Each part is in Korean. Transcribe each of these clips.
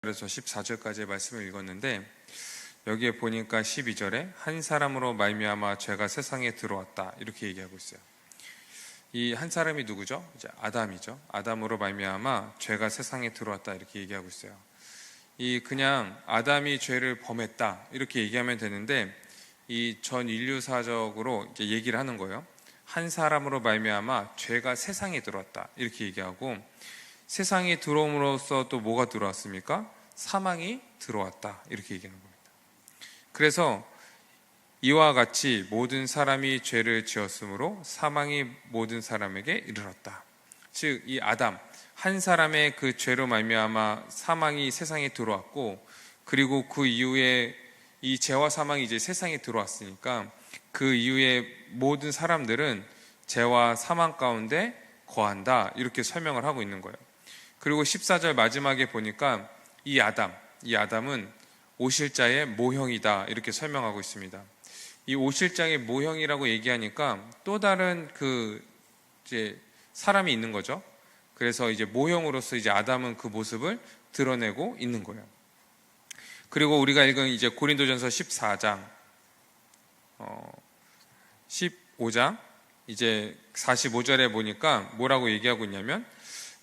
그래서 14절까지의 말씀을 읽었는데, 여기에 보니까 12절에 한 사람으로 말미암아 죄가 세상에 들어왔다 이렇게 얘기하고 있어요. 이 한 사람이 누구죠? 이제 아담이죠. 아담으로 말미암아 죄가 세상에 들어왔다 이렇게 얘기하고 있어요. 이 그냥 아담이 죄를 범했다 이렇게 얘기하면 되는데, 이 전 인류사적으로 이제 얘기를 하는 거예요. 한 사람으로 말미암아 죄가 세상에 들어왔다 이렇게 얘기하고, 세상에 들어옴으로써 또 뭐가 들어왔습니까? 사망이 들어왔다 이렇게 얘기하는 겁니다. 그래서 이와 같이 모든 사람이 죄를 지었으므로 사망이 모든 사람에게 이르렀다. 즉 이 아담 한 사람의 그 죄로 말미암아 사망이 세상에 들어왔고, 그리고 그 이후에 이 죄와 사망이 이제 세상에 들어왔으니까 그 이후에 모든 사람들은 죄와 사망 가운데 거한다 이렇게 설명을 하고 있는 거예요. 그리고 14절 마지막에 보니까 이 아담은 오실자의 모형이다 이렇게 설명하고 있습니다. 이 오실자의 모형이라고 얘기하니까 또 다른 이제 사람이 있는 거죠. 그래서 이제 모형으로서 이제 아담은 그 모습을 드러내고 있는 거예요. 그리고 우리가 읽은 이제 고린도전서 14장 15장 이제 45절에 보니까 뭐라고 얘기하고 있냐면,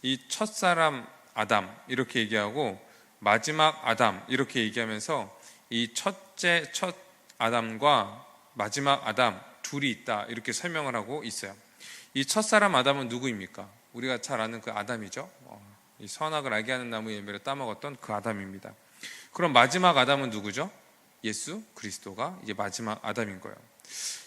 이 첫사람 아담 이렇게 얘기하고 마지막 아담 이렇게 얘기하면서 이 첫 아담과 마지막 아담 둘이 있다 이렇게 설명을 하고 있어요. 이 첫사람 아담은 누구입니까? 우리가 잘 아는 그 아담이죠. 이 선악을 알게 하는 나무 열매를 따먹었던 그 아담입니다. 그럼 마지막 아담은 누구죠? 예수 그리스도가 이제 마지막 아담인 거예요.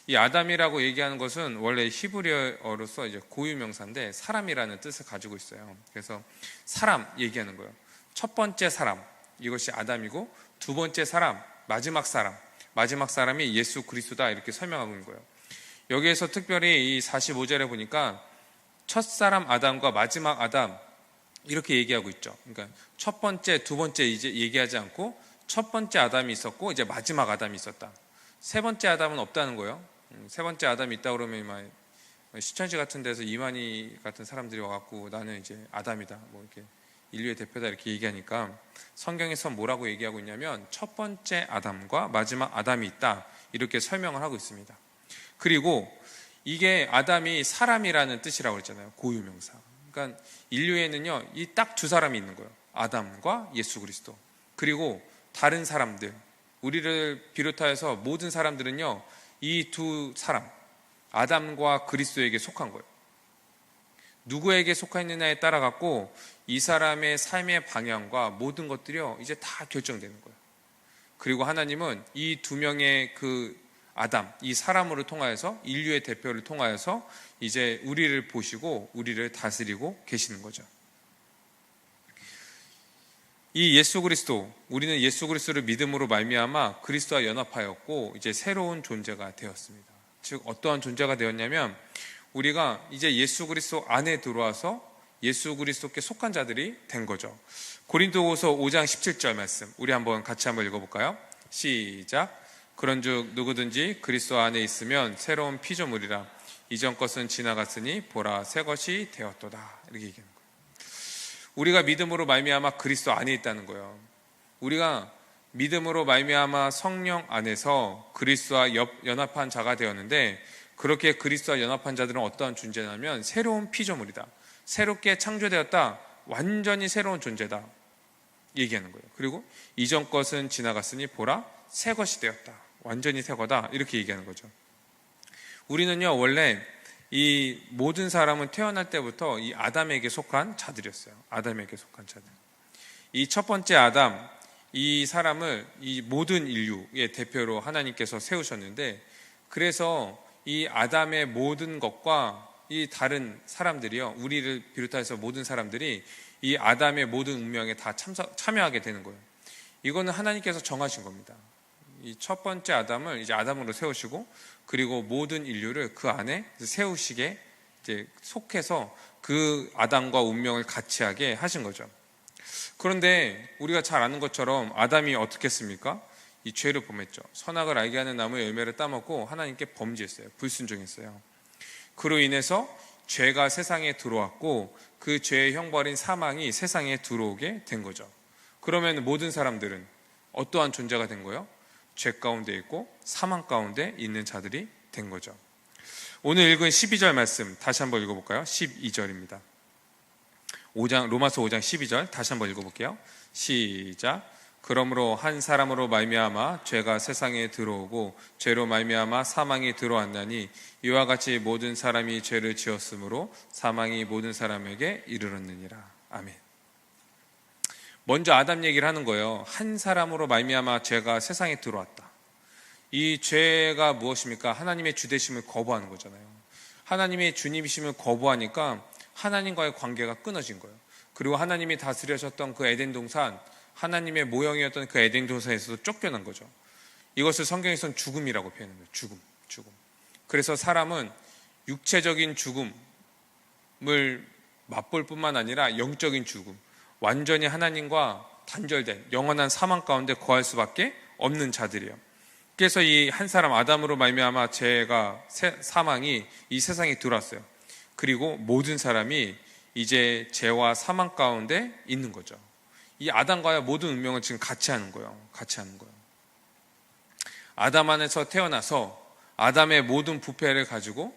이 아담이라고 얘기하는 것은 원래 히브리어로서 이제 고유명사인데 사람이라는 뜻을 가지고 있어요. 그래서 사람 얘기하는 거예요. 첫 번째 사람 이것이 아담이고, 두 번째 사람 마지막 사람이 예수 그리스도다 이렇게 설명하고 있는 거예요. 여기에서 특별히 이 45절에 보니까 첫 사람 아담과 마지막 아담 이렇게 얘기하고 있죠. 그러니까 첫 번째, 두 번째 이제 얘기하지 않고 첫 번째 아담이 있었고 이제 마지막 아담이 있었다. 세 번째 아담은 없다는 거예요. 세 번째 아담이 있다 그러면 시천시 같은 데서 이만희 같은 사람들이 와갖고 나는 이제 아담이다, 뭐 이렇게 인류의 대표다 이렇게 얘기하니까, 성경에서 뭐라고 얘기하고 있냐면 첫 번째 아담과 마지막 아담이 있다 이렇게 설명을 하고 있습니다. 그리고 이게 아담이 사람이라는 뜻이라고 했잖아요. 고유명사. 그러니까 인류에는요 이 딱 두 사람이 있는 거예요. 아담과 예수 그리스도. 그리고 다른 사람들, 우리를 비롯하여서 모든 사람들은요 이 두 사람 아담과 그리스도에게 속한 거예요. 누구에게 속하느냐에 따라 갖고 이 사람의 삶의 방향과 모든 것들이요 이제 다 결정되는 거예요. 그리고 하나님은 이 두 명의 그 아담, 이 사람으로 통하여서, 인류의 대표를 통하여서 이제 우리를 보시고 우리를 다스리고 계시는 거죠. 이 예수 그리스도, 우리는 예수 그리스도를 믿음으로 말미암아 그리스도와 연합하였고 이제 새로운 존재가 되었습니다. 즉 어떠한 존재가 되었냐면, 우리가 이제 예수 그리스도 안에 들어와서 예수 그리스도께 속한 자들이 된 거죠. 고린도후서 5장 17절 말씀 우리 같이 한번 읽어볼까요? 시작. 그런즉 누구든지 그리스도 안에 있으면 새로운 피조물이라, 이전 것은 지나갔으니 보라 새 것이 되었도다 이렇게 얘기하는 거예요. 우리가 믿음으로 말미암아 그리스도 안에 있다는 거예요. 우리가 믿음으로 말미암아 성령 안에서 그리스도와 연합한 자가 되었는데, 그렇게 그리스도와 연합한 자들은 어떠한 존재냐면 새로운 피조물이다, 새롭게 창조되었다, 완전히 새로운 존재다 얘기하는 거예요. 그리고 이전 것은 지나갔으니 보라 새 것이 되었다, 완전히 새 거다 이렇게 얘기하는 거죠. 우리는요 원래 이 모든 사람은 태어날 때부터 이 아담에게 속한 자들이었어요. 아담에게 속한 자들. 이 첫 번째 아담, 이 사람을 이 모든 인류의 대표로 하나님께서 세우셨는데, 그래서 이 아담의 모든 것과 이 다른 사람들이요, 우리를 비롯해서 모든 사람들이 이 아담의 모든 운명에 다 참여하게 되는 거예요. 이거는 하나님께서 정하신 겁니다. 이 첫 번째 아담을 이제 아담으로 세우시고, 그리고 모든 인류를 그 안에 세우시게 이제 속해서 그 아담과 운명을 같이 하게 하신 거죠. 그런데 우리가 잘 아는 것처럼 아담이 어떻게 했습니까? 이 죄를 범했죠. 선악을 알게 하는 나무의 열매를 따먹고 하나님께 범죄했어요. 불순종했어요. 그로 인해서 죄가 세상에 들어왔고, 그 죄의 형벌인 사망이 세상에 들어오게 된 거죠. 그러면 모든 사람들은 어떠한 존재가 된 거예요? 죄 가운데 있고 사망 가운데 있는 자들이 된 거죠. 오늘 읽은 12절 말씀 다시 한번 읽어볼까요? 12절입니다. 로마서 5장 12절 다시 한번 읽어볼게요. 시작. 그러므로 한 사람으로 말미암아 죄가 세상에 들어오고 죄로 말미암아 사망이 들어왔나니 이와 같이 모든 사람이 죄를 지었으므로 사망이 모든 사람에게 이르렀느니라. 아멘. 먼저 아담 얘기를 하는 거예요. 한 사람으로 말미암아 죄가 세상에 들어왔다. 이 죄가 무엇입니까? 하나님의 주되심을 거부하는 거잖아요. 하나님의 주님이심을 거부하니까 하나님과의 관계가 끊어진 거예요. 그리고 하나님이 다스려셨던 그 에덴 동산, 하나님의 모형이었던 그 에덴 동산에서도 쫓겨난 거죠. 이것을 성경에서는 죽음이라고 표현합니다. 죽음. 그래서 사람은 육체적인 죽음을 맛볼 뿐만 아니라 영적인 죽음, 완전히 하나님과 단절된 영원한 사망 가운데 거할 수밖에 없는 자들이에요. 그래서 이 한 사람 아담으로 말미암아 죄가 사망이 이 세상에 들어왔어요. 그리고 모든 사람이 이제 죄와 사망 가운데 있는 거죠. 이 아담과의 모든 운명을 지금 같이 하는 거예요. 아담 안에서 태어나서 아담의 모든 부패를 가지고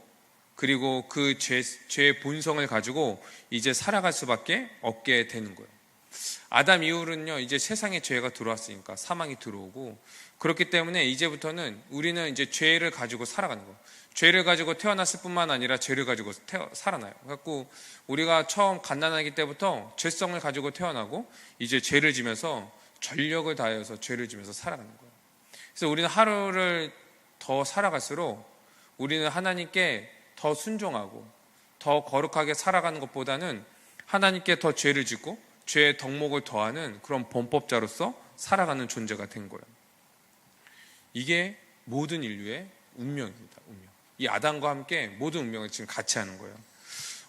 그리고 그 죄의 본성을 가지고 이제 살아갈 수밖에 없게 되는 거예요. 아담 이후로는요, 이제 세상에 죄가 들어왔으니까 사망이 들어오고, 그렇기 때문에 이제부터는 우리는 이제 죄를 가지고 살아가는 거예요. 죄를 가지고 태어났을 뿐만 아니라 죄를 가지고 살아나요. 그래갖고 우리가 처음 갓난아기 때부터 죄성을 가지고 태어나고 이제 죄를 지면서 전력을 다해서 죄를 지면서 살아가는 거예요. 그래서 우리는 하루를 더 살아갈수록 우리는 하나님께 더 순종하고 더 거룩하게 살아가는 것보다는 하나님께 더 죄를 짓고 죄의 덕목을 더하는 그런 범법자로서 살아가는 존재가 된 거예요. 이게 모든 인류의 운명입니다. 이 아담과 함께 모든 운명을 지금 같이 하는 거예요.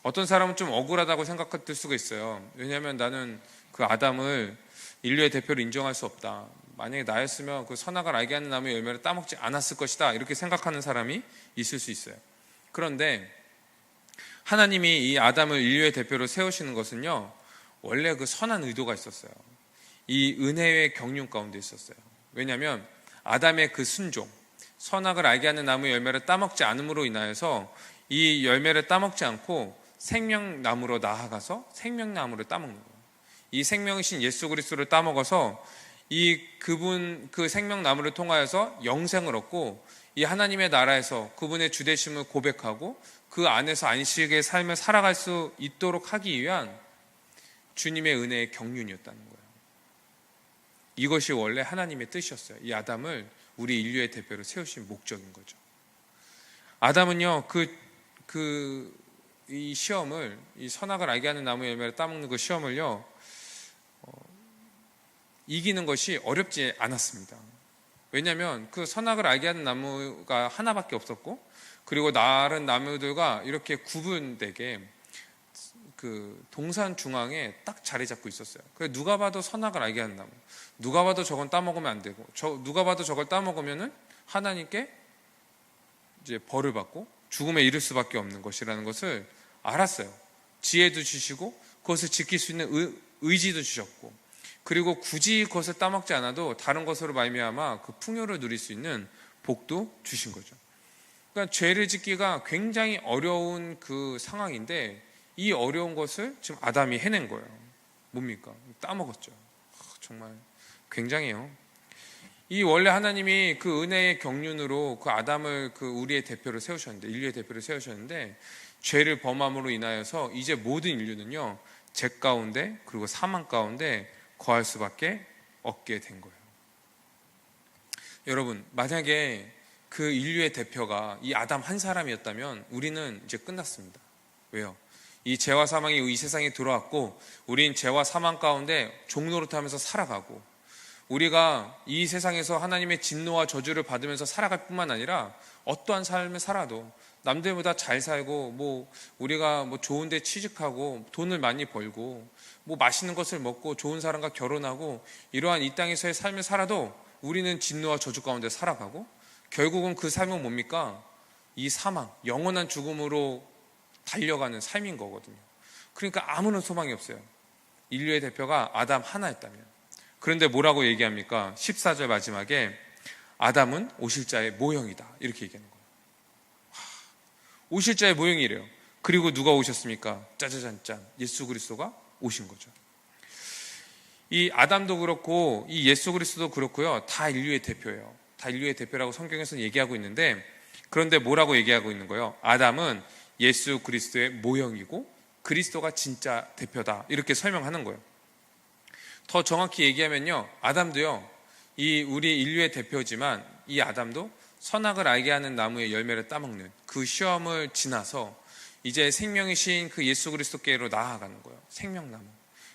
어떤 사람은 좀 억울하다고 생각할 수가 있어요. 왜냐하면 나는 그 아담을 인류의 대표로 인정할 수 없다. 만약에 나였으면 그 선악을 알게 하는 나무의 열매를 따먹지 않았을 것이다. 이렇게 생각하는 사람이 있을 수 있어요. 그런데 하나님이 이 아담을 인류의 대표로 세우시는 것은요, 원래 그 선한 의도가 있었어요. 이 은혜의 경륜 가운데 있었어요. 왜냐하면 아담의 그 순종, 선악을 알게 하는 나무의 열매를 따먹지 않음으로 인하여서 이 열매를 따먹지 않고 생명나무로 나아가서 생명나무를 따먹는 거예요. 이 생명이신 예수 그리스도를 따먹어서 그 생명나무를 통하여서 영생을 얻고 이 하나님의 나라에서 그분의 주되심을 고백하고 그 안에서 안식의 삶을 살아갈 수 있도록 하기 위한 주님의 은혜의 경륜이었다는 거예요. 이것이 원래 하나님의 뜻이었어요. 이 아담을 우리 인류의 대표로 세우신 목적인 거죠. 아담은요, 이 시험을, 이 선악을 알게 하는 나무의 열매를 따먹는 그 시험을요, 이기는 것이 어렵지 않았습니다. 왜냐하면 그 선악을 알게 하는 나무가 하나밖에 없었고, 그리고 다른 나무들과 이렇게 구분되게 그 동산 중앙에 딱 자리 잡고 있었어요. 그래서 누가 봐도 선악을 알게 하는 나무, 누가 봐도 저건 따먹으면 안 되고, 누가 봐도 저걸 따먹으면은 하나님께 이제 벌을 받고 죽음에 이를 수밖에 없는 것이라는 것을 알았어요. 지혜도 주시고 그것을 지킬 수 있는 의지도 주셨고, 그리고 굳이 그것을 따먹지 않아도 다른 것으로 말미암아 그 풍요를 누릴 수 있는 복도 주신 거죠. 그러니까 죄를 짓기가 굉장히 어려운 그 상황인데 이 어려운 것을 지금 아담이 해낸 거예요. 뭡니까? 따먹었죠. 정말 굉장해요. 이 원래 하나님이 그 은혜의 경륜으로 그 아담을 그 우리의 대표로 세우셨는데, 인류의 대표로 세우셨는데, 죄를 범함으로 인하여서 이제 모든 인류는요, 죄 가운데 그리고 사망 가운데 거할 수밖에 없게 된 거예요. 여러분, 만약에 그 인류의 대표가 이 아담 한 사람이었다면 우리는 이제 끝났습니다. 왜요? 이 죄와 사망이 이 세상에 들어왔고 우린 죄와 사망 가운데 종노릇하면서 살아가고, 우리가 이 세상에서 하나님의 진노와 저주를 받으면서 살아갈 뿐만 아니라 어떠한 삶을 살아도 남들보다 잘 살고 우리가 좋은 데 취직하고 돈을 많이 벌고 맛있는 것을 먹고 좋은 사람과 결혼하고 이러한 이 땅에서의 삶을 살아도 우리는 진노와 저주 가운데 살아가고, 결국은 그 삶은 뭡니까? 이 사망, 영원한 죽음으로 달려가는 삶인 거거든요. 그러니까 아무런 소망이 없어요. 인류의 대표가 아담 하나였다면, 그런데 뭐라고 얘기합니까? 14절 마지막에 아담은 오실 자의 모형이다, 이렇게 얘기하는 거예요. 오실 자의 모형이래요. 그리고 누가 오셨습니까? 짜자잔짠, 예수 그리스도가 오신 거죠. 이 아담도 그렇고 이 예수 그리스도도 그렇고요, 다 인류의 대표예요. 다 인류의 대표라고 성경에서는 얘기하고 있는데, 그런데 뭐라고 얘기하고 있는 거예요? 아담은 예수 그리스도의 모형이고 그리스도가 진짜 대표다, 이렇게 설명하는 거예요. 더 정확히 얘기하면요, 아담도요, 이 우리 인류의 대표지만 이 아담도 선악을 알게 하는 나무의 열매를 따먹는 그 시험을 지나서 이제 생명이신 그 예수 그리스도께로 나아가는 거예요. 생명나무.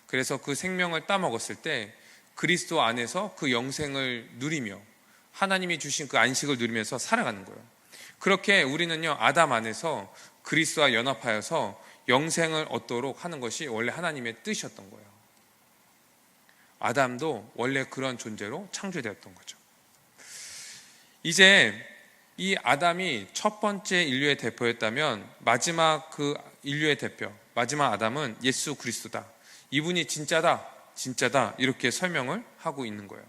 그래서 그 생명을 따먹었을 때 그리스도 안에서 그 영생을 누리며 하나님이 주신 그 안식을 누리면서 살아가는 거예요. 그렇게 우리는요, 아담 안에서 그리스도와 연합하여서 영생을 얻도록 하는 것이 원래 하나님의 뜻이었던 거예요. 아담도 원래 그런 존재로 창조되었던 거죠. 이제 이 아담이 첫 번째 인류의 대표였다면 마지막 그 인류의 대표, 마지막 아담은 예수 그리스도다. 이분이 진짜다 이렇게 설명을 하고 있는 거예요.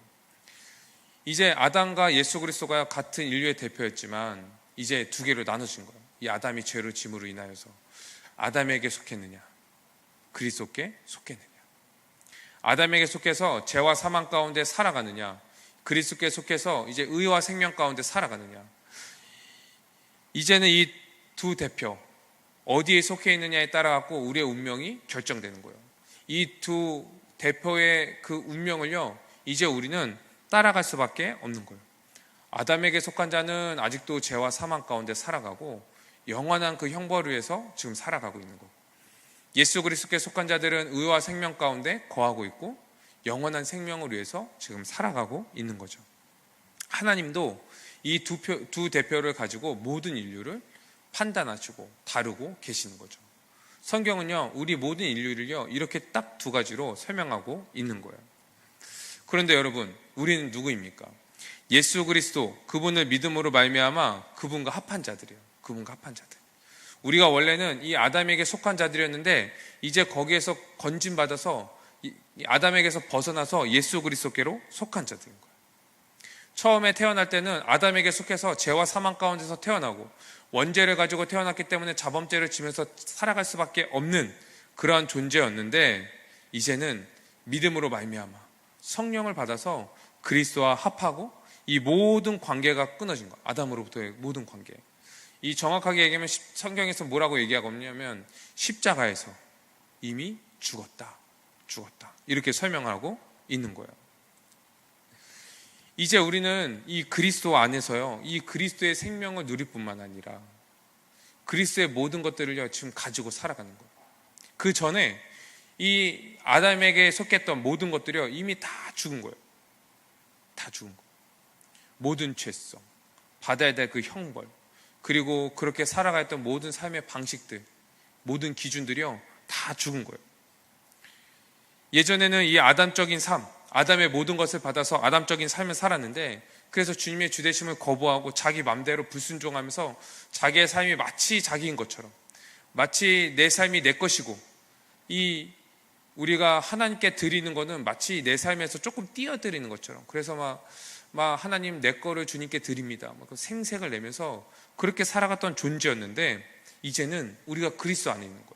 이제 아담과 예수 그리스도가 같은 인류의 대표였지만 이제 두 개로 나눠진 거예요. 이 아담이 죄로 짐으로 인하여서 아담에게 속했느냐, 그리스도께 속했느냐. 아담에게 속해서 죄와 사망 가운데 살아가느냐, 그리스도께 속해서 이제 의와 생명 가운데 살아가느냐. 이제는 이 두 대표 어디에 속해 있느냐에 따라 갖고 우리의 운명이 결정되는 거예요. 이 두 대표의 그 운명을요, 이제 우리는 따라갈 수밖에 없는 거예요. 아담에게 속한 자는 아직도 죄와 사망 가운데 살아가고 영원한 그 형벌을 위해서 지금 살아가고 있는 거고, 예수 그리스도께 속한 자들은 의와 생명 가운데 거하고 있고 영원한 생명을 위해서 지금 살아가고 있는 거죠. 하나님도 이 두 대표를 가지고 모든 인류를 판단하시고 다루고 계시는 거죠. 성경은요, 우리 모든 인류를요, 이렇게 딱 두 가지로 설명하고 있는 거예요. 그런데 여러분, 우리는 누구입니까? 예수 그리스도, 그분을 믿음으로 말미암아 그분과 합한 자들이에요. 그분과 합한 자들. 우리가 원래는 이 아담에게 속한 자들이었는데 이제 거기에서 건진받아서 이 아담에게서 벗어나서 예수 그리스도께로 속한 자들인 거예요. 처음에 태어날 때는 아담에게 속해서 죄와 사망 가운데서 태어나고 원죄를 가지고 태어났기 때문에 자범죄를 지면서 살아갈 수밖에 없는 그러한 존재였는데, 이제는 믿음으로 말미암아 성령을 받아서 그리스도와 합하고 이 모든 관계가 끊어진 거예요. 아담으로부터의 모든 관계. 이 정확하게 얘기하면 성경에서 뭐라고 얘기하고 있냐면 십자가에서 이미 죽었다 이렇게 설명하고 있는 거예요. 이제 우리는 이 그리스도 안에서요, 이 그리스도의 생명을 누릴 뿐만 아니라 그리스도의 모든 것들을 지금 가지고 살아가는 거예요. 그 전에 이 아담에게 속했던 모든 것들이요, 이미 다 죽은 거예요. 다 죽은 거예요. 모든 죄성, 받아야 될 그 형벌, 그리고 그렇게 살아갔던 모든 삶의 방식들, 모든 기준들이요, 다 죽은 거예요. 예전에는 이 아담적인 삶, 아담의 모든 것을 받아서 아담적인 삶을 살았는데, 그래서 주님의 주되심을 거부하고 자기 맘대로 불순종하면서 자기의 삶이 마치 자기인 것처럼, 마치 내 삶이 내 것이고, 이 우리가 하나님께 드리는 거는 마치 내 삶에서 조금 띄어드리는 것처럼, 그래서 막 하나님 내 거를 주님께 드립니다, 그 생색을 내면서 그렇게 살아갔던 존재였는데, 이제는 우리가 그리스도 안에 있는 거예요.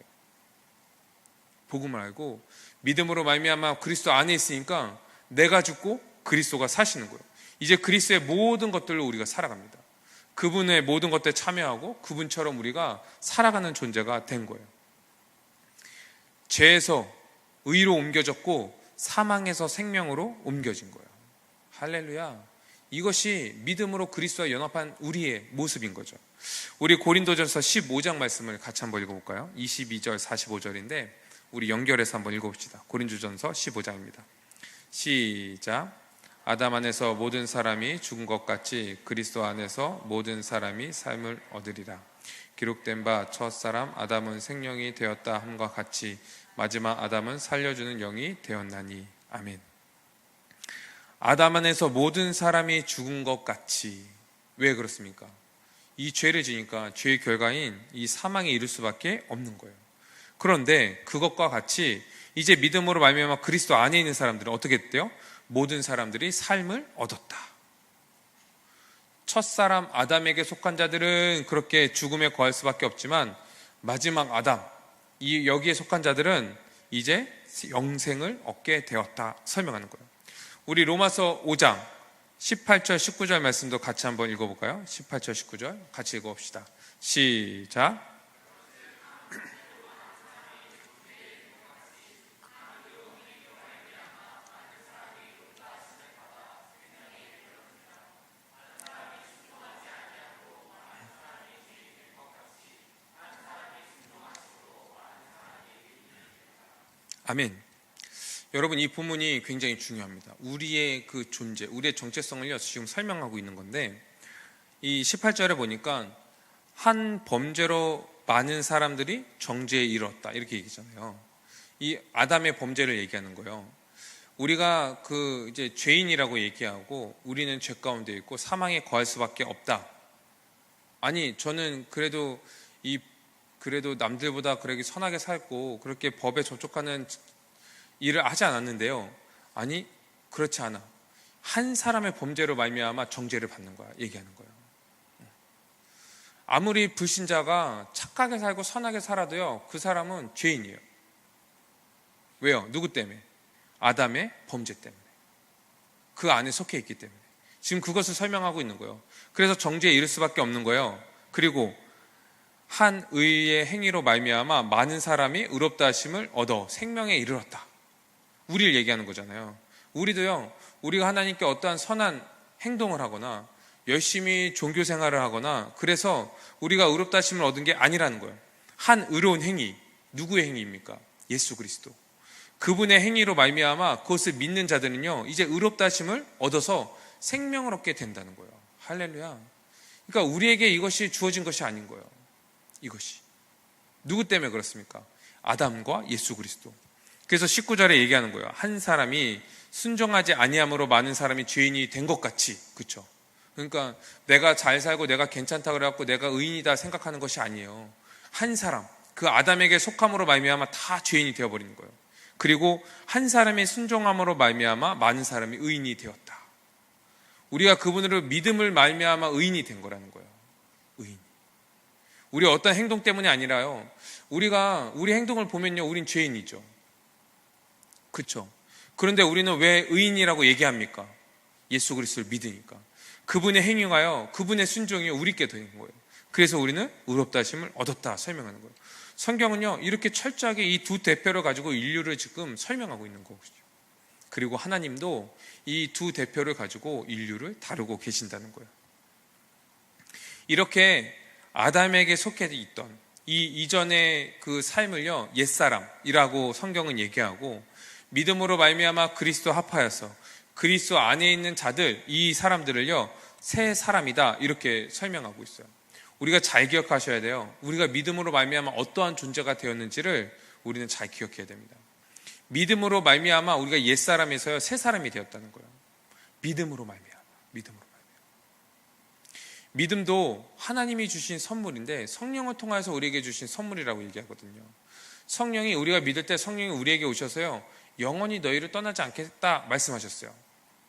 복음을 알고 믿음으로 말미암아 그리스도 안에 있으니까 내가 죽고 그리스도가 사시는 거예요. 이제 그리스도의 모든 것들로 우리가 살아갑니다. 그분의 모든 것들에 참여하고 그분처럼 우리가 살아가는 존재가 된 거예요. 죄에서 의로 옮겨졌고 사망에서 생명으로 옮겨진 거예요. 할렐루야. 이것이 믿음으로 그리스도와 연합한 우리의 모습인 거죠. 우리 고린도전서 15장 말씀을 같이 한번 읽어볼까요? 22절 45절인데 우리 연결해서 한번 읽어봅시다. 고린도전서 15장입니다. 시작. 아담 안에서 모든 사람이 죽은 것 같이 그리스도 안에서 모든 사람이 삶을 얻으리라. 기록된 바 첫사람 아담은 생명이 되었다 함과 같이 마지막 아담은 살려주는 영이 되었나니. 아멘. 아담 안에서 모든 사람이 죽은 것 같이. 왜 그렇습니까? 이 죄를 지니까 죄의 결과인 이 사망에 이를 수밖에 없는 거예요. 그런데 그것과 같이 이제 믿음으로 말미암아 그리스도 안에 있는 사람들은 어떻게 됐대요? 모든 사람들이 삶을 얻었다. 첫사람 아담에게 속한 자들은 그렇게 죽음에 거할 수밖에 없지만 마지막 아담, 여기에 속한 자들은 이제 영생을 얻게 되었다 설명하는 거예요. 우리 로마서 5장 18절 19절 말씀도 같이 한번 읽어볼까요? 18절 19절 같이 읽어봅시다. 시작. 아멘. 여러분, 이 본문이 굉장히 중요합니다. 우리의 그 존재, 우리의 정체성을 지금 설명하고 있는 건데, 이 18절에 보니까 한 범죄로 많은 사람들이 정죄에 이르렀다 이렇게 얘기잖아요. 이 아담의 범죄를 얘기하는 거예요. 우리가 이제 죄인이라고 얘기하고 우리는 죄 가운데 있고 사망에 거할 수밖에 없다. 아니, 저는 그래도 남들보다 그렇게 선하게 살고 그렇게 법에 접촉하는 일을 하지 않았는데요. 아니, 그렇지 않아. 한 사람의 범죄로 말미암아 정죄를 받는 거야. 얘기하는 거예요. 아무리 불신자가 착하게 살고 선하게 살아도요, 그 사람은 죄인이에요. 왜요? 누구 때문에? 아담의 범죄 때문에. 그 안에 속해 있기 때문에. 지금 그것을 설명하고 있는 거예요. 그래서 정죄에 이를 수밖에 없는 거예요. 그리고 한 의의 행위로 말미암아 많은 사람이 의롭다 하심을 얻어 생명에 이르렀다. 우리를 얘기하는 거잖아요. 우리도요, 우리가 하나님께 어떠한 선한 행동을 하거나 열심히 종교 생활을 하거나 그래서 우리가 의롭다 하심을 얻은 게 아니라는 거예요. 한 의로운 행위, 누구의 행위입니까? 예수 그리스도. 그분의 행위로 말미암아 그것을 믿는 자들은요, 이제 의롭다 하심을 얻어서 생명을 얻게 된다는 거예요. 할렐루야. 그러니까 우리에게 이것이 주어진 것이 아닌 거예요. 이것이 누구 때문에 그렇습니까? 아담과 예수 그리스도. 그래서 19절에 얘기하는 거예요. 한 사람이 순종하지 아니함으로 많은 사람이 죄인이 된 것 같이. 그렇죠? 그러니까 내가 잘 살고 내가 괜찮다 그래갖고 내가 의인이다 생각하는 것이 아니에요. 한 사람, 그 아담에게 속함으로 말미암아 다 죄인이 되어버리는 거예요. 그리고 한 사람의 순종함으로 말미암아 많은 사람이 의인이 되었다. 우리가 그분으로 믿음을 말미암아 의인이 된 거라는 거예요. 의인. 우리 어떤 행동 때문이 아니라요, 우리가 우리 행동을 보면요, 우린 죄인이죠. 그렇죠? 그런데 우리는 왜 의인이라고 얘기합니까? 예수 그리스도를 믿으니까. 그분의 행위가요, 그분의 순종이 우리께 되는 거예요. 그래서 우리는 의롭다 하심을 얻었다 설명하는 거예요. 성경은요, 이렇게 철저하게 이 두 대표를 가지고 인류를 지금 설명하고 있는 거거든요. 그리고 하나님도 이 두 대표를 가지고 인류를 다루고 계신다는 거예요. 이렇게 아담에게 속해 있던 이 이전의 그 삶을요, 옛사람이라고 성경은 얘기하고, 믿음으로 말미암아 그리스도 합하여서 그리스도 안에 있는 자들, 이 사람들을요, 새 사람이다 이렇게 설명하고 있어요. 우리가 잘 기억하셔야 돼요. 우리가 믿음으로 말미암아 어떠한 존재가 되었는지를 우리는 잘 기억해야 됩니다. 믿음으로 말미암아 우리가 옛사람에서요, 새 사람이 되었다는 거예요. 믿음으로 말미암아. 믿음도 하나님이 주신 선물인데 성령을 통해서 우리에게 주신 선물이라고 얘기하거든요. 성령이, 우리가 믿을 때 성령이 우리에게 오셔서요, 영원히 너희를 떠나지 않겠다 말씀하셨어요.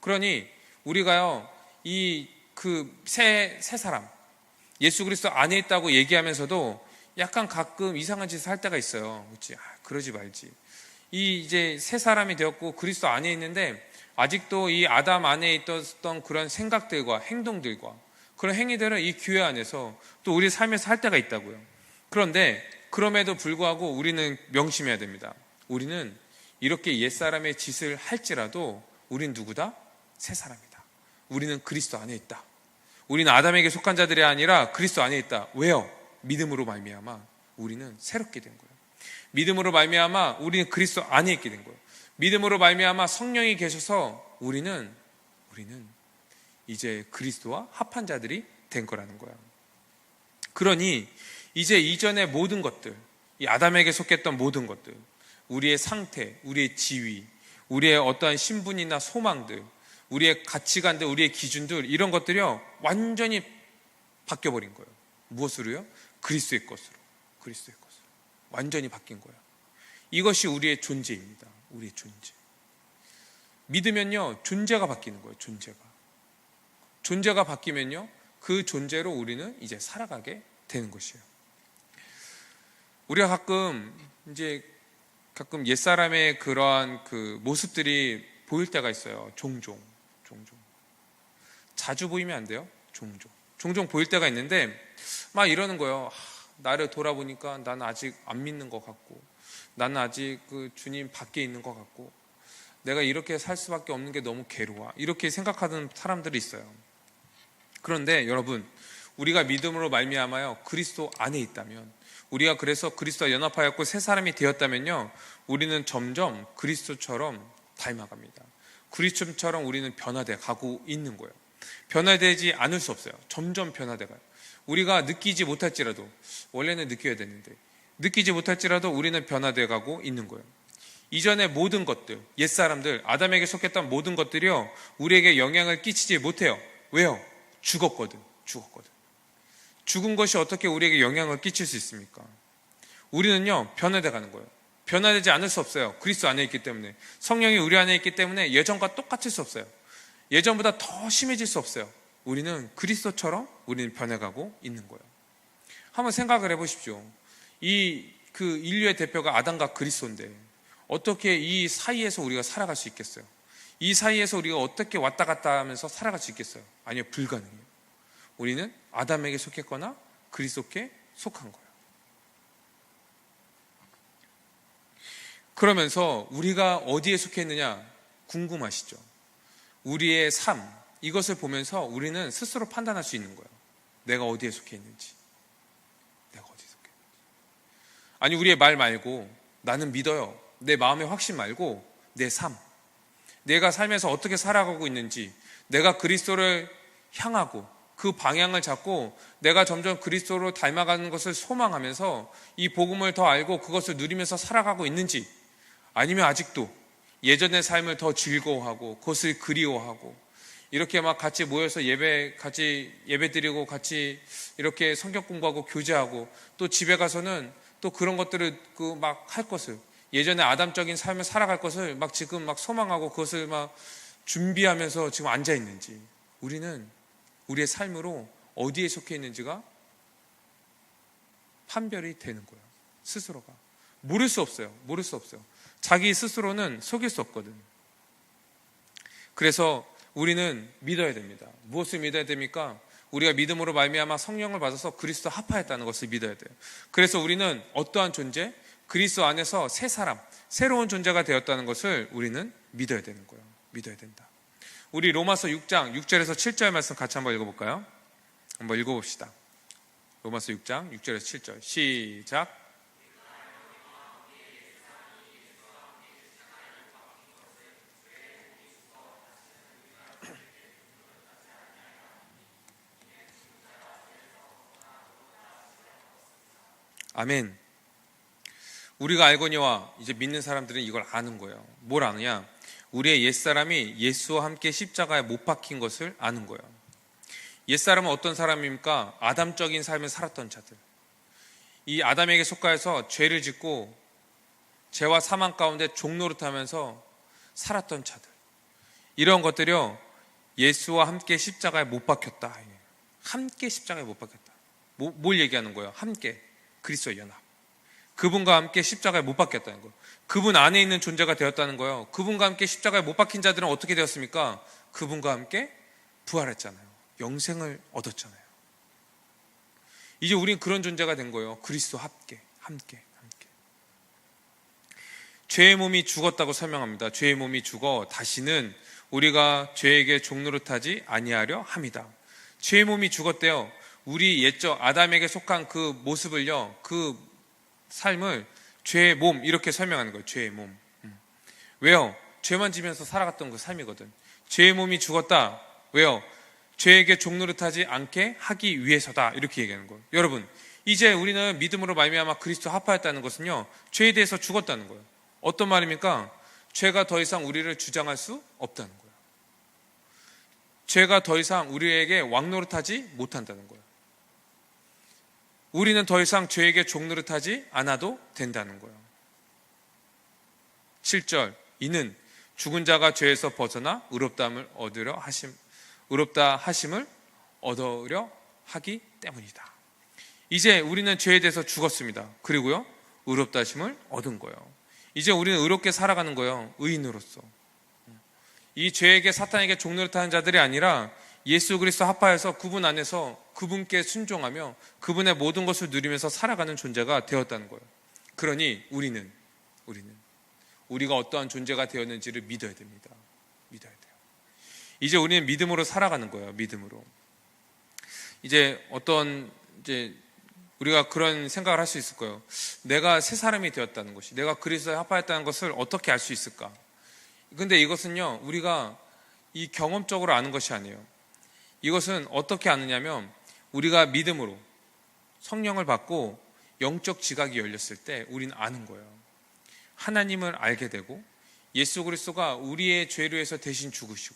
그러니 우리가요, 새 사람, 예수 그리스도 안에 있다고 얘기하면서도 약간 가끔 이상한 짓을 할 때가 있어요. 그렇지? 그러지 말지. 이제 새 사람이 되었고 그리스도 안에 있는데 아직도 이 아담 안에 있었던 그런 생각들과 행동들과 그런 행위들은 이 교회 안에서 또 우리 삶에서 할 때가 있다고요. 그런데 그럼에도 불구하고 우리는 명심해야 됩니다. 우리는 이렇게 옛사람의 짓을 할지라도 우린 누구다? 새 사람이다. 우리는 그리스도 안에 있다. 우리는 아담에게 속한 자들이 아니라 그리스도 안에 있다. 왜요? 믿음으로 말미암아 우리는 새롭게 된 거예요. 믿음으로 말미암아 우리는 그리스도 안에 있게 된 거예요. 믿음으로 말미암아 성령이 계셔서 우리는 이제 그리스도와 합한 자들이 된 거라는 거예요. 그러니 이제 이전의 모든 것들, 이 아담에게 속했던 모든 것들, 우리의 상태, 우리의 지위, 우리의 어떠한 신분이나 소망들, 우리의 가치관들, 우리의 기준들, 이런 것들이요, 완전히 바뀌어버린 거예요. 무엇으로요? 그리스도의 것으로. 완전히 바뀐 거예요. 이것이 우리의 존재입니다. 우리의 존재. 믿으면요, 존재가 바뀌는 거예요. 존재가 바뀌면요, 그 존재로 우리는 이제 살아가게 되는 것이에요. 우리가 가끔 옛사람의 그러한 그 모습들이 보일 때가 있어요. 종종. 자주 보이면 안 돼요. 종종 보일 때가 있는데 막 이러는 거예요. 나를 돌아보니까 나는 아직 안 믿는 것 같고, 나는 아직 그 주님 밖에 있는 것 같고, 내가 이렇게 살 수밖에 없는 게 너무 괴로워, 이렇게 생각하는 사람들이 있어요. 그런데 여러분, 우리가 믿음으로 말미암아요 그리스도 안에 있다면, 우리가 그래서 그리스도와 연합하였고 새 사람이 되었다면요, 우리는 점점 그리스도처럼 닮아갑니다. 그리스도처럼 우리는 변화돼 가고 있는 거예요. 변화되지 않을 수 없어요. 점점 변화돼 가요. 우리가 느끼지 못할지라도, 원래는 느껴야 되는데 느끼지 못할지라도 우리는 변화돼 가고 있는 거예요. 이전의 모든 것들, 옛사람들, 아담에게 속했던 모든 것들이요, 우리에게 영향을 끼치지 못해요. 왜요? 죽었거든. 죽은 것이 어떻게 우리에게 영향을 끼칠 수 있습니까? 우리는요, 변화돼 가는 거예요. 변화되지 않을 수 없어요. 그리스도 안에 있기 때문에. 성령이 우리 안에 있기 때문에 예전과 똑같을 수 없어요. 예전보다 더 심해질 수 없어요. 우리는 그리스도처럼 우리는 변해가고 있는 거예요. 한번 생각을 해보십시오. 그 인류의 대표가 아담과 그리스도인데 어떻게 이 사이에서 우리가 살아갈 수 있겠어요? 이 사이에서 우리가 어떻게 왔다 갔다 하면서 살아갈 수 있겠어요? 아니요, 불가능해요. 우리는 아담에게 속했거나 그리스도께 속한 거예요. 그러면서 우리가 어디에 속해 있느냐 궁금하시죠? 우리의 삶, 이것을 보면서 우리는 스스로 판단할 수 있는 거예요. 내가 어디에 속해 있는지. 아니, 우리의 말 말고, 나는 믿어요, 내 마음의 확신 말고 내 삶, 내가 삶에서 어떻게 살아가고 있는지, 내가 그리스도를 향하고 그 방향을 잡고 내가 점점 그리스도로 닮아가는 것을 소망하면서 이 복음을 더 알고 그것을 누리면서 살아가고 있는지, 아니면 아직도 예전의 삶을 더 즐거워하고 그것을 그리워하고 이렇게 막 같이 모여서 같이 예배 드리고 같이 이렇게 성경 공부하고 교제하고 또 집에 가서는 또 그런 것들을 막 할 것을, 예전에 아담적인 삶을 살아갈 것을 막 지금 막 소망하고 그것을 막 준비하면서 지금 앉아 있는지, 우리는 우리의 삶으로 어디에 속해 있는지가 판별이 되는 거예요. 스스로가 모를 수 없어요. 자기 스스로는 속일 수 없거든. 그래서 우리는 믿어야 됩니다. 무엇을 믿어야 됩니까? 우리가 믿음으로 말미암아 성령을 받아서 그리스도 합하였다는 것을 믿어야 돼요. 그래서 우리는 어떠한 존재? 그리스도 안에서 새 사람, 새로운 존재가 되었다는 것을 우리는 믿어야 되는 거예요. 믿어야 된다. 우리 로마서 6장 6절에서 7절 말씀 같이 한번 읽어볼까요? 한번 읽어봅시다. 로마서 6장 6절에서 7절 시작. 아멘. 우리가 알거니와, 이제 믿는 사람들은 이걸 아는 거예요. 뭘 아느냐? 우리의 옛사람이 예수와 함께 십자가에 못 박힌 것을 아는 거예요. 옛사람은 어떤 사람입니까? 아담적인 삶을 살았던 자들, 이 아담에게 속하여서 죄를 짓고 죄와 사망 가운데 종노릇하면서 살았던 자들, 이런 것들이요, 예수와 함께 십자가에 못 박혔다. 함께 십자가에 못 박혔다. 뭘 얘기하는 거예요? 함께 그리스도의 연합, 그분과 함께 십자가에 못 박혔다는 거예요. 그분 안에 있는 존재가 되었다는 거예요. 그분과 함께 십자가에 못 박힌 자들은 어떻게 되었습니까? 그분과 함께 부활했잖아요. 영생을 얻었잖아요. 이제 우린 그런 존재가 된 거예요. 그리스도 함께. 죄의 몸이 죽었다고 설명합니다. 죄의 몸이 죽어 다시는 우리가 죄에게 종노릇하지 아니하려 함이다. 죄의 몸이 죽었대요. 우리 옛적 아담에게 속한 그 모습을요, 그 삶을 죄의 몸, 이렇게 설명하는 거예요. 죄의 몸. 왜요? 죄만 지면서 살아갔던 그 삶이거든. 죄의 몸이 죽었다. 왜요? 죄에게 종노릇하지 않게 하기 위해서다. 이렇게 얘기하는 거예요. 여러분, 이제 우리는 믿음으로 말미암아 그리스도 합하였다는 것은요, 죄에 대해서 죽었다는 거예요. 어떤 말입니까? 죄가 더 이상 우리를 주장할 수 없다는 거예요. 죄가 더 이상 우리에게 왕노릇하지 못한다는 거예요. 우리는 더 이상 죄에게 종노릇하지 않아도 된다는 거예요. 7절, 이는 죽은 자가 죄에서 벗어나 의롭다 하심을 얻으려 하기 때문이다. 이제 우리는 죄에 대해서 죽었습니다. 그리고요, 의롭다 하심을 얻은 거예요. 이제 우리는 의롭게 살아가는 거예요. 의인으로서. 이 죄에게, 사탄에게 종노릇하는 자들이 아니라 예수 그리스도 합하여서 그분 안에서 그분께 순종하며 그분의 모든 것을 누리면서 살아가는 존재가 되었다는 거예요. 그러니 우리가 어떠한 존재가 되었는지를 믿어야 됩니다. 믿어야 돼요. 이제 우리는 믿음으로 살아가는 거예요. 믿음으로. 이제 우리가 그런 생각을 할 수 있을 거예요. 내가 새 사람이 되었다는 것이, 내가 그리스도에 합하였다는 것을 어떻게 알 수 있을까? 근데 이것은요, 우리가 이 경험적으로 아는 것이 아니에요. 이것은 어떻게 아느냐면, 우리가 믿음으로 성령을 받고 영적 지각이 열렸을 때 우리는 아는 거예요. 하나님을 알게 되고, 예수 그리스도가 우리의 죄를 위해서 대신 죽으시고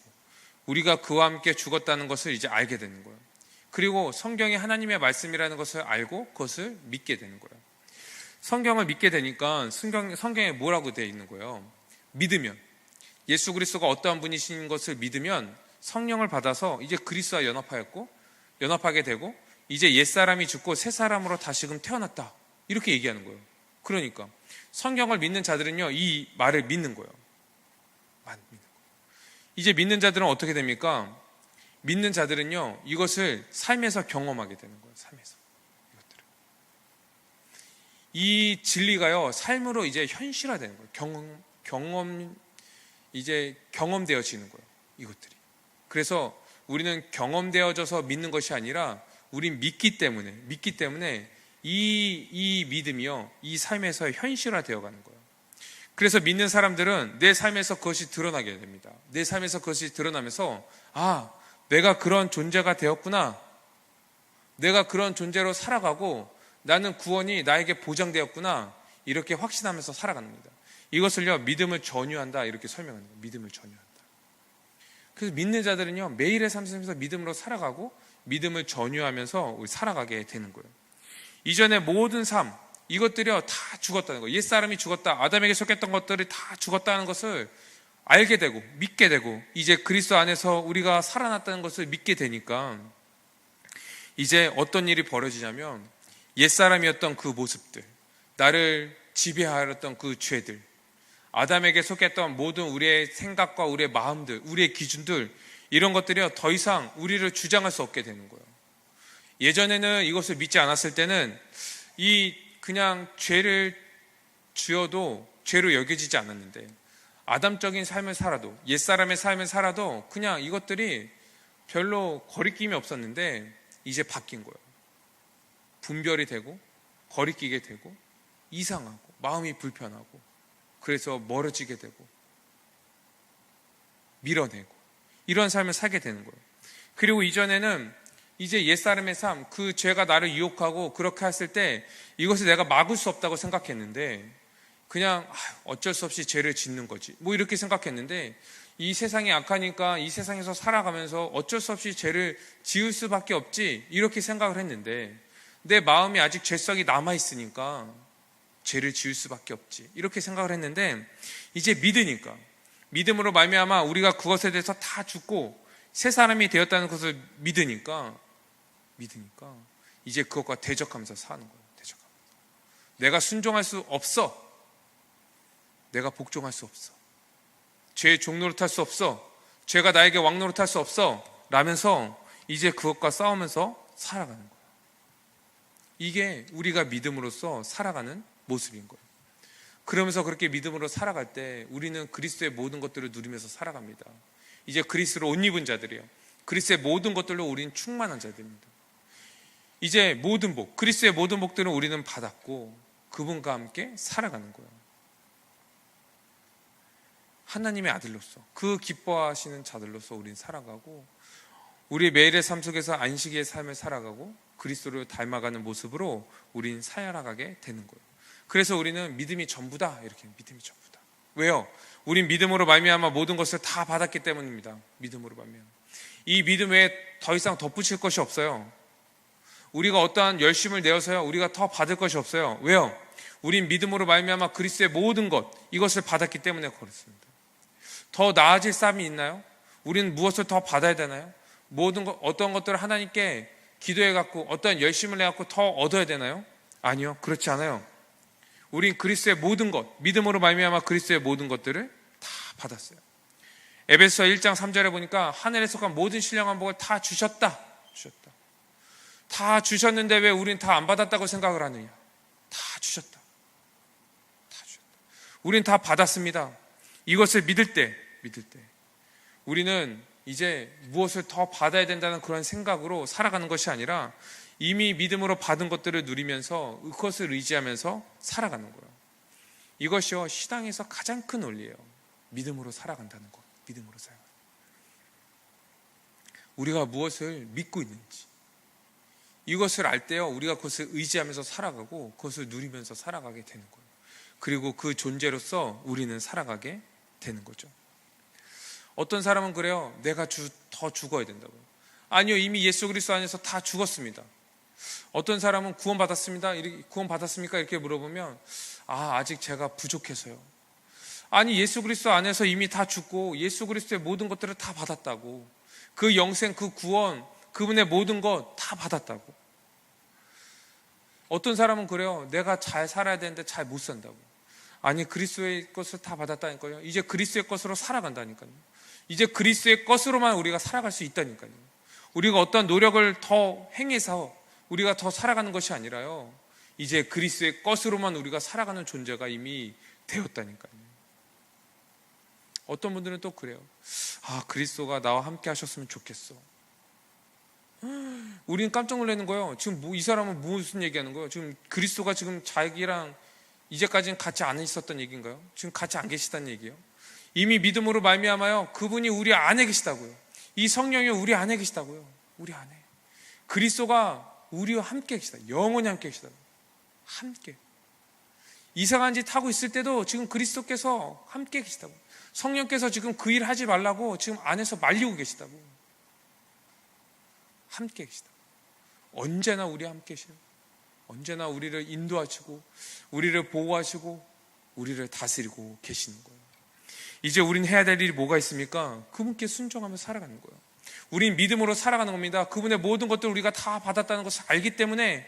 우리가 그와 함께 죽었다는 것을 이제 알게 되는 거예요. 그리고 성경이 하나님의 말씀이라는 것을 알고 그것을 믿게 되는 거예요. 성경을 믿게 되니까 성경에 뭐라고 되어 있는 거예요? 믿으면, 예수 그리스도가 어떠한 분이신 것을 믿으면 성령을 받아서 이제 그리스도와 연합하게 되고 이제 옛사람이 죽고 새 사람으로 다시금 태어났다, 이렇게 얘기하는 거예요. 그러니까 성경을 믿는 자들은요, 이 말을 믿는 거예요. 이제 믿는 자들은 어떻게 됩니까? 믿는 자들은요, 이것을 삶에서 경험하게 되는 거예요. 삶에서 이 진리가요, 삶으로 이제 현실화되는 거예요. 경험되어지는 거예요. 이것들이. 그래서 우리는 경험되어져서 믿는 것이 아니라 우린 믿기 때문에 이 믿음이요, 이 삶에서 현실화되어 가는 거예요. 그래서 믿는 사람들은 내 삶에서 그것이 드러나게 됩니다. 내 삶에서 그것이 드러나면서, 내가 그런 존재가 되었구나, 내가 그런 존재로 살아가고 나는 구원이 나에게 보장되었구나, 이렇게 확신하면서 살아갑니다. 이것을요, 믿음을 전유한다, 이렇게 설명하는 거예요. 믿음을 전유한다. 그래서 믿는 자들은요, 매일의 삶 속에서 믿음으로 살아가고 믿음을 전유하면서 살아가게 되는 거예요. 이전의 모든 삶, 이것들이요, 다 죽었다는 거예요. 옛사람이 죽었다, 아담에게 속했던 것들이 다 죽었다는 것을 알게 되고 믿게 되고 이제 그리스도 안에서 우리가 살아났다는 것을 믿게 되니까 이제 어떤 일이 벌어지냐면, 옛사람이었던 그 모습들, 나를 지배하였던 그 죄들, 아담에게 속했던 모든 우리의 생각과 우리의 마음들, 우리의 기준들, 이런 것들이요, 더 이상 우리를 주장할 수 없게 되는 거예요. 예전에는 이것을 믿지 않았을 때는 그냥 죄를 지어도 죄로 여겨지지 않았는데, 아담적인 삶을 살아도, 옛사람의 삶을 살아도 그냥 이것들이 별로 거리낌이 없었는데 이제 바뀐 거예요. 분별이 되고 거리끼게 되고 이상하고 마음이 불편하고, 그래서 멀어지게 되고 밀어내고 이런 삶을 살게 되는 거예요. 그리고 이전에는 이제 옛사람의 삶, 그 죄가 나를 유혹하고 그렇게 했을 때 이것을 내가 막을 수 없다고 생각했는데, 그냥 어쩔 수 없이 죄를 짓는 거지, 이렇게 생각했는데, 이 세상이 악하니까 이 세상에서 살아가면서 어쩔 수 없이 죄를 지을 수밖에 없지, 이렇게 생각을 했는데, 내 마음이 아직 죄성이 남아있으니까 죄를 지을 수밖에 없지, 이렇게 생각을 했는데, 이제 믿음으로 말미암아 우리가 그것에 대해서 다 죽고 새 사람이 되었다는 것을 믿으니까 이제 그것과 대적하면서 사는 거예요. 내가 순종할 수 없어, 내가 복종할 수 없어, 죄의 종노릇할 수 없어, 죄가 나에게 왕노릇할 수 없어 라면서 이제 그것과 싸우면서 살아가는 거예요. 이게 우리가 믿음으로써 살아가는 모습인 거예요. 그러면서 그렇게 믿음으로 살아갈 때 우리는 그리스도의 모든 것들을 누리면서 살아갑니다. 이제 그리스도로 옷 입은 자들이에요. 그리스도의 모든 것들로 우리는 충만한 자들입니다. 이제 그리스도의 모든 복들은 우리는 받았고 그분과 함께 살아가는 거예요. 하나님의 아들로서, 그 기뻐하시는 자들로서 우리는 살아가고, 우리 매일의 삶 속에서 안식의 삶을 살아가고 그리스도를 닮아가는 모습으로 우리는 살아가게 되는 거예요. 그래서 우리는 믿음이 전부다, 이렇게 믿음이 전부다. 왜요? 우린 믿음으로 말미암아 모든 것을 다 받았기 때문입니다. 믿음으로 말미암아. 이 믿음 외에 더 이상 덧붙일 것이 없어요. 우리가 어떠한 열심을 내어서요, 우리가 더 받을 것이 없어요. 왜요? 우린 믿음으로 말미암아 그리스도의 모든 것, 이것을 받았기 때문에 그렇습니다. 더 나아질 삶이 있나요? 우리는 무엇을 더 받아야 되나요? 어떤 것들을 하나님께 기도해갖고 어떤 열심을 내갖고 더 얻어야 되나요? 아니요, 그렇지 않아요. 우린 그리스도의 모든 것, 믿음으로 말미암아 그리스도의 모든 것들을 다 받았어요. 에베소서 1장 3절에 보니까 하늘에 속한 모든 신령한 복을 다 주셨다. 다 주셨는데 왜 우린 다 안 받았다고 생각을 하느냐? 다 주셨다. 우린 다 받았습니다. 이것을 믿을 때 우리는 이제 무엇을 더 받아야 된다는 그런 생각으로 살아가는 것이 아니라 이미 믿음으로 받은 것들을 누리면서 그것을 의지하면서 살아가는 거예요. 이것이요, 시당에서 가장 큰 원리예요. 믿음으로 살아간다는 것. 믿음으로 살아가. 우리가 무엇을 믿고 있는지 이것을 알 때요, 우리가 그것을 의지하면서 살아가고 그것을 누리면서 살아가게 되는 거예요. 그리고 그 존재로서 우리는 살아가게 되는 거죠. 어떤 사람은 그래요. 내가 더 죽어야 된다고요. 아니요, 이미 예수 그리스도 안에서 다 죽었습니다. 어떤 사람은 구원받았습니다. 구원받았습니까? 이렇게 물어보면 아직 제가 부족해서요. 아니, 예수 그리스도 안에서 이미 다 죽고 예수 그리스도의 모든 것들을 다 받았다고. 그 영생, 그 구원, 그분의 모든 것 다 받았다고. 어떤 사람은 그래요. 내가 잘 살아야 되는데 잘 못 산다고. 아니, 그리스도의 것을 다 받았다니까요. 이제 그리스도의 것으로 살아간다니까요. 이제 그리스도의 것으로만 우리가 살아갈 수 있다니까요. 우리가 어떤 노력을 더 행해서 우리가 더 살아가는 것이 아니라요, 이제 그리스도의 것으로만 우리가 살아가는 존재가 이미 되었다니까요. 어떤 분들은 또 그래요. 그리스도가 나와 함께 하셨으면 좋겠어. 우리는 깜짝 놀라는 거예요. 지금 이 사람은 무슨 얘기하는 거예요? 지금 그리스도가 지금 자기랑 이제까지는 같이 안 있었던 얘기인가요? 지금 같이 안 계시다는 얘기예요? 이미 믿음으로 말미암아요, 그분이 우리 안에 계시다고요. 이 성령이 우리 안에 계시다고요. 우리 안에 그리스도가 우리와 함께 계시다. 영원히 함께 계시다. 함께 이상한 짓 하고 있을 때도 지금 그리스도께서 함께 계시다고. 성령께서 지금 그 일 하지 말라고 지금 안에서 말리고 계시다고. 함께 계시다. 언제나 우리 함께 계시다. 언제나 우리를 인도하시고 우리를 보호하시고 우리를 다스리고 계시는 거예요. 이제 우린 해야 될 일이 뭐가 있습니까? 그분께 순종하며 살아가는 거예요. 우린 믿음으로 살아가는 겁니다. 그분의 모든 것들을 우리가 다 받았다는 것을 알기 때문에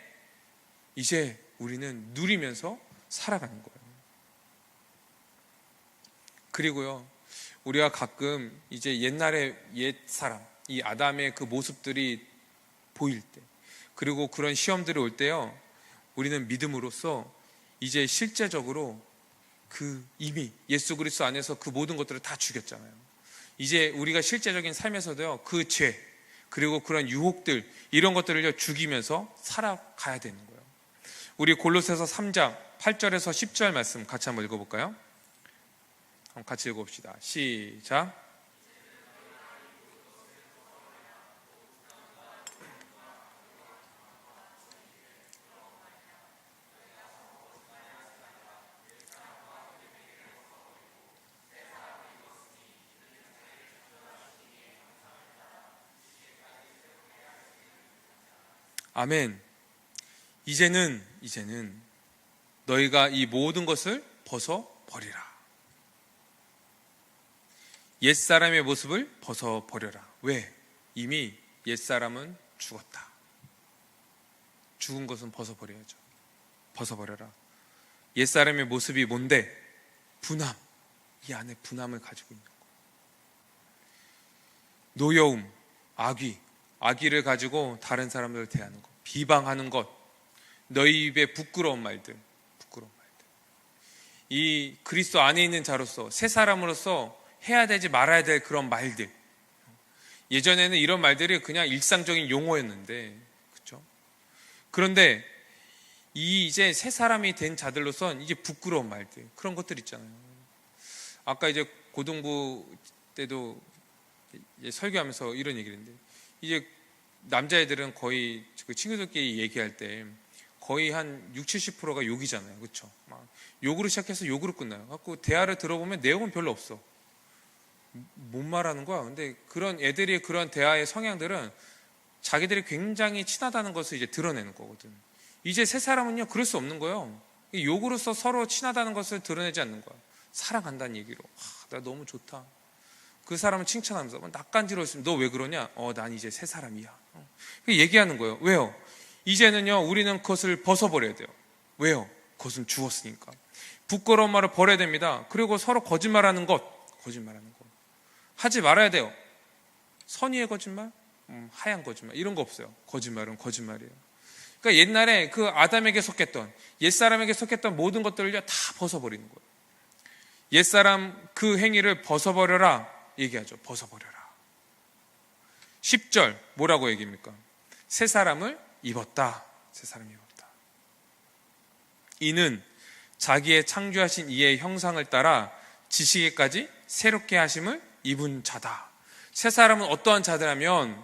이제 우리는 누리면서 살아가는 거예요. 그리고요, 우리가 가끔 이제 옛날의 옛사람, 이 아담의 그 모습들이 보일 때, 그리고 그런 시험들이 올 때요, 우리는 믿음으로써 이제 실제적으로 이미 예수 그리스도 안에서 그 모든 것들을 다 죽였잖아요. 이제 우리가 실제적인 삶에서도요, 그 죄, 그리고 그런 유혹들, 이런 것들을 죽이면서 살아가야 되는 거예요. 우리 골로새서 3장 8절에서 10절 말씀 같이 한번 읽어볼까요? 같이 읽어봅시다. 시작. 아멘. 이제는 너희가 이 모든 것을 벗어버리라. 옛사람의 모습을 벗어버려라. 왜? 이미 옛사람은 죽었다. 죽은 것은 벗어버려야죠. 벗어버려라. 옛사람의 모습이 뭔데? 분함. 이 안에 분함을 가지고 있는 거. 노여움, 악의를 가지고 다른 사람들을 대하는 것, 비방하는 것, 너희 입에 부끄러운 말들. 이 그리스도 안에 있는 자로서, 새 사람으로서 해야 되지 말아야 될 그런 말들. 예전에는 이런 말들이 그냥 일상적인 용어였는데, 그렇죠? 그런데 이제 새 사람이 된 자들로선 이제 부끄러운 말들, 그런 것들 있잖아요. 아까 이제 고등부 때도 설교하면서 이런 얘기를 했는데, 이제 남자애들은 거의 그 친구들끼리 얘기할 때 거의 한 60-70%가 욕이잖아요. 그렇죠? 막 욕으로 시작해서 욕으로 끝나요. 갖고 대화를 들어보면 내용은 별로 없어. 뭔 말하는 거야? 근데 그런 애들이 그런 대화의 성향들은 자기들이 굉장히 친하다는 것을 이제 드러내는 거거든. 이제 새 사람은요, 그럴 수 없는 거예요. 욕으로서 서로 친하다는 것을 드러내지 않는 거야. 사랑한다는 얘기로. 나 너무 좋다. 그 사람을 칭찬하면서 낯간지러웠으면 너 왜 그러냐? 난 이제 새 사람이야. 얘기하는 거예요. 왜요? 이제는요 우리는 그것을 벗어버려야 돼요. 왜요? 그것은 죽었으니까. 부끄러운 말을 버려야 됩니다. 그리고 서로 거짓말하는 것 하지 말아야 돼요. 선의의 거짓말, 하얀 거짓말 이런 거 없어요. 거짓말은 거짓말이에요. 그러니까 옛날에 그 아담에게 속했던, 옛사람에게 속했던 모든 것들을요 다 벗어버리는 거예요. 옛사람 그 행위를 벗어버려라 얘기하죠. 벗어버려라. 10절 뭐라고 얘기합니까? 새 사람을 입었다. 새 사람을 입었다. 이는 자기의 창조하신 이의 형상을 따라 지식에까지 새롭게 하심을 입은 자다. 새 사람은 어떠한 자들하면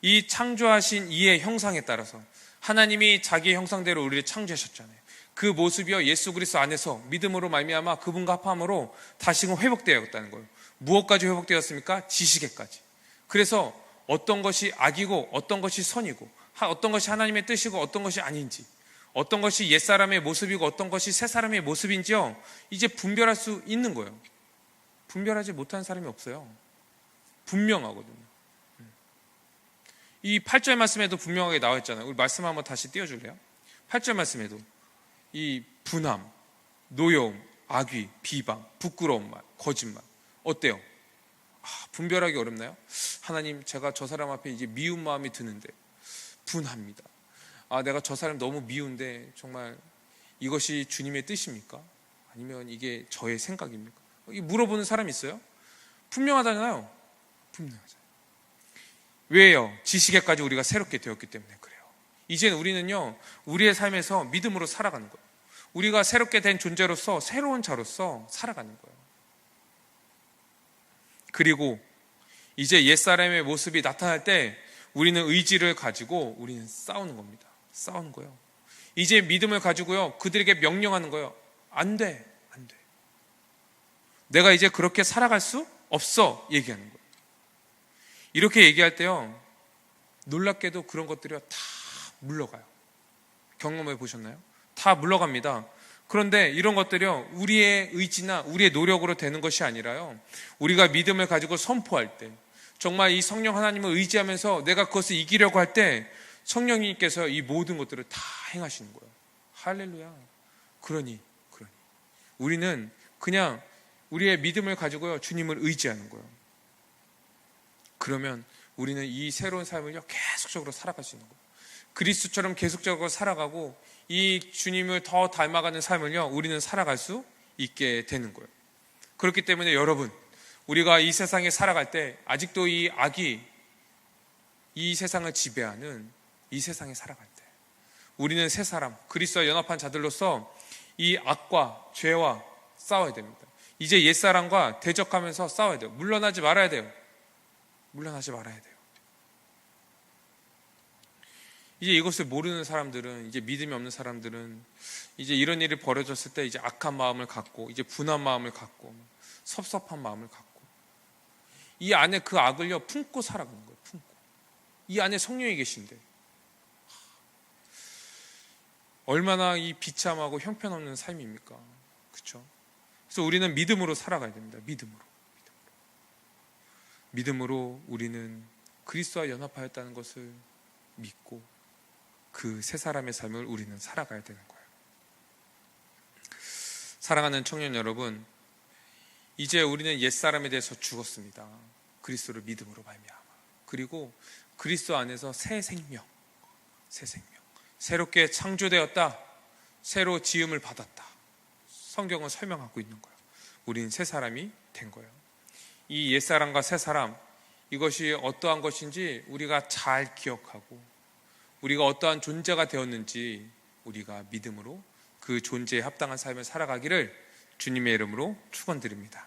이 창조하신 이의 형상에 따라서 하나님이 자기의 형상대로 우리를 창조하셨잖아요. 그 모습이요 예수 그리스도 안에서 믿음으로 말미암아 그분과 합함으로 다시금 회복되었다는 거예요. 무엇까지 회복되었습니까? 지식에까지. 그래서 어떤 것이 악이고 어떤 것이 선이고 어떤 것이 하나님의 뜻이고 어떤 것이 아닌지, 어떤 것이 옛사람의 모습이고 어떤 것이 새사람의 모습인지요 이제 분별할 수 있는 거예요. 분별하지 못한 사람이 없어요. 분명하거든요. 이 8절 말씀에도 분명하게 나와 있잖아요. 우리 말씀 한번 다시 띄워줄래요? 8절 말씀에도 이 분함, 노여움, 악의, 비방, 부끄러운 말, 거짓말 어때요? 분별하기 어렵나요? 하나님, 제가 저 사람 앞에 이제 미운 마음이 드는데 분합니다. 내가 저 사람 너무 미운데 정말 이것이 주님의 뜻입니까? 아니면 이게 저의 생각입니까? 물어보는 사람이 있어요? 분명하잖아요. 분명하잖아요. 왜요? 지식에까지 우리가 새롭게 되었기 때문에 그래요. 이제는 우리는요 우리의 삶에서 믿음으로 살아가는 거예요. 우리가 새롭게 된 존재로서 새로운 자로서 살아가는 거예요. 그리고 이제 옛사람의 모습이 나타날 때 우리는 의지를 가지고 우리는 싸우는 겁니다. 싸우는 거예요. 이제 믿음을 가지고요 그들에게 명령하는 거예요. 안 돼, 안 돼. 내가 이제 그렇게 살아갈 수 없어 얘기하는 거예요. 이렇게 얘기할 때요 놀랍게도 그런 것들이 다 물러가요. 경험해 보셨나요? 다 물러갑니다. 그런데 이런 것들이요 우리의 의지나 우리의 노력으로 되는 것이 아니라요 우리가 믿음을 가지고 선포할 때, 정말 이 성령 하나님을 의지하면서 내가 그것을 이기려고 할 때 성령님께서 이 모든 것들을 다 행하시는 거예요. 할렐루야. 그러니 우리는 그냥 우리의 믿음을 가지고요 주님을 의지하는 거예요. 그러면 우리는 이 새로운 삶을요 계속적으로 살아갈 수 있는 거예요. 그리스도처럼 계속적으로 살아가고 이 주님을 더 닮아가는 삶을요 우리는 살아갈 수 있게 되는 거예요. 그렇기 때문에 여러분, 우리가 이 세상에 살아갈 때 아직도 이 악이 이 세상을 지배하는 이 세상에 살아갈 때 우리는 새 사람, 그리스도와 연합한 자들로서 이 악과 죄와 싸워야 됩니다. 이제 옛사람과 대적하면서 싸워야 돼요. 물러나지 말아야 돼요. 물러나지 말아야 돼요. 이제 이것을 모르는 사람들은, 이제 믿음이 없는 사람들은 이제 이런 일이 벌어졌을 때 이제 악한 마음을 갖고 이제 분한 마음을 갖고 섭섭한 마음을 갖고 이 안에 그 악을요 품고 살아가는 거예요. 품고. 이 안에 성령이 계신데 얼마나 이 비참하고 형편없는 삶입니까? 그렇죠? 그래서 우리는 믿음으로 살아가야 됩니다. 믿음으로 우리는 그리스도와 연합하였다는 것을 믿고 그 새 사람의 삶을 우리는 살아가야 되는 거예요. 사랑하는 청년 여러분, 이제 우리는 옛사람에 대해서 죽었습니다. 그리스도를 믿음으로 말미암아. 그리고 그리스도 안에서 새 생명, 새롭게 창조되었다, 새로 지음을 받았다. 성경은 설명하고 있는 거예요. 우리는 새 사람이 된 거예요. 이 옛사람과 새 사람, 이것이 어떠한 것인지 우리가 잘 기억하고 우리가 어떠한 존재가 되었는지 우리가 믿음으로 그 존재에 합당한 삶을 살아가기를 주님의 이름으로 축원드립니다.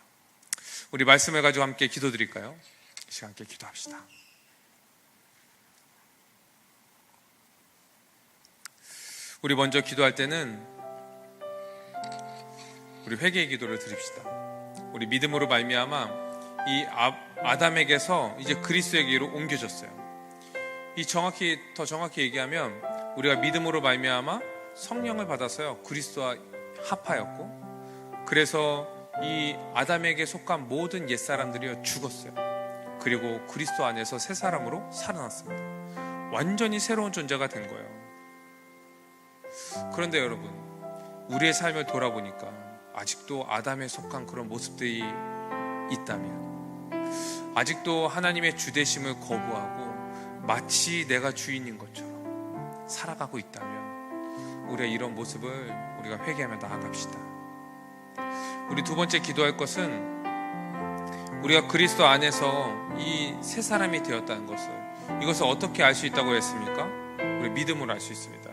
우리 말씀을 가지고 함께 기도드릴까요? 이 시간 함께 기도합시다. 우리 먼저 기도할 때는 우리 회개의 기도를 드립시다. 우리 믿음으로 말미암아 이 아담에게서 이제 그리스도에게로 옮겨졌어요. 더 정확히 얘기하면 우리가 믿음으로 말미암아 성령을 받아서요 그리스도와 합하였고, 그래서 이 아담에게 속한 모든 옛사람들이 죽었어요. 그리고 그리스도 안에서 새 사람으로 살아났습니다. 완전히 새로운 존재가 된 거예요. 그런데 여러분, 우리의 삶을 돌아보니까 아직도 아담에 속한 그런 모습들이 있다면, 아직도 하나님의 주되심을 거부하고 마치 내가 주인인 것처럼 살아가고 있다면, 우리가 이런 모습을 우리가 회개하며 나아갑시다. 우리 두 번째 기도할 것은, 우리가 그리스도 안에서 이 새 사람이 되었다는 이것을 어떻게 알 수 있다고 했습니까? 우리 믿음으로 알 수 있습니다.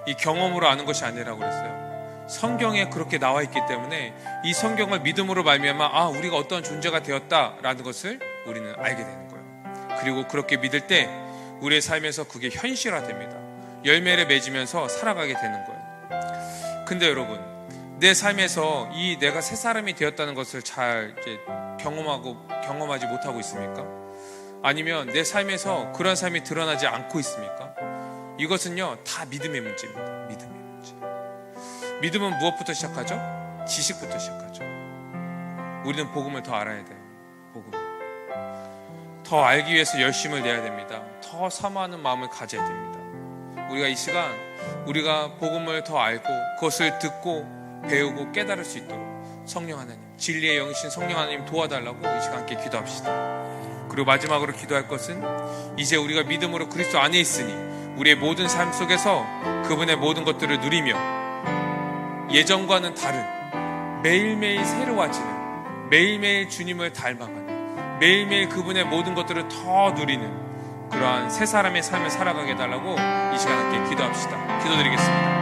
이 경험으로 아는 것이 아니라고 그랬어요. 성경에 그렇게 나와 있기 때문에 이 성경을 믿음으로 말미암아 우리가 어떤 존재가 되었다라는 것을 우리는 알게 되는 거예요. 그리고 그렇게 믿을 때 우리의 삶에서 그게 현실화됩니다. 열매를 맺으면서 살아가게 되는 거예요. 근데 여러분, 내 삶에서 이 내가 새 사람이 되었다는 것을 잘 이제 경험하지 못하고 있습니까? 아니면 내 삶에서 그런 삶이 드러나지 않고 있습니까? 이것은요, 다 믿음의 문제입니다. 믿음의 문제. 믿음은 무엇부터 시작하죠? 지식부터 시작하죠. 우리는 복음을 더 알아야 돼요. 복음을 더 알기 위해서 열심을 내야 됩니다. 더 사모하는 마음을 가져야 됩니다. 우리가 이 시간, 우리가 복음을 더 알고 그것을 듣고 배우고 깨달을 수 있도록 성령 하나님, 진리의 영이신 성령 하나님 도와달라고 이 시간 함께 기도합시다. 그리고 마지막으로 기도할 것은, 이제 우리가 믿음으로 그리스도 안에 있으니 우리의 모든 삶 속에서 그분의 모든 것들을 누리며 예전과는 다른, 매일매일 새로워지는, 매일매일 주님을 닮아가는, 매일매일 그분의 모든 것들을 더 누리는 그러한 새 사람의 삶을 살아가게 해달라고 이 시간 함께 기도합시다. 기도드리겠습니다.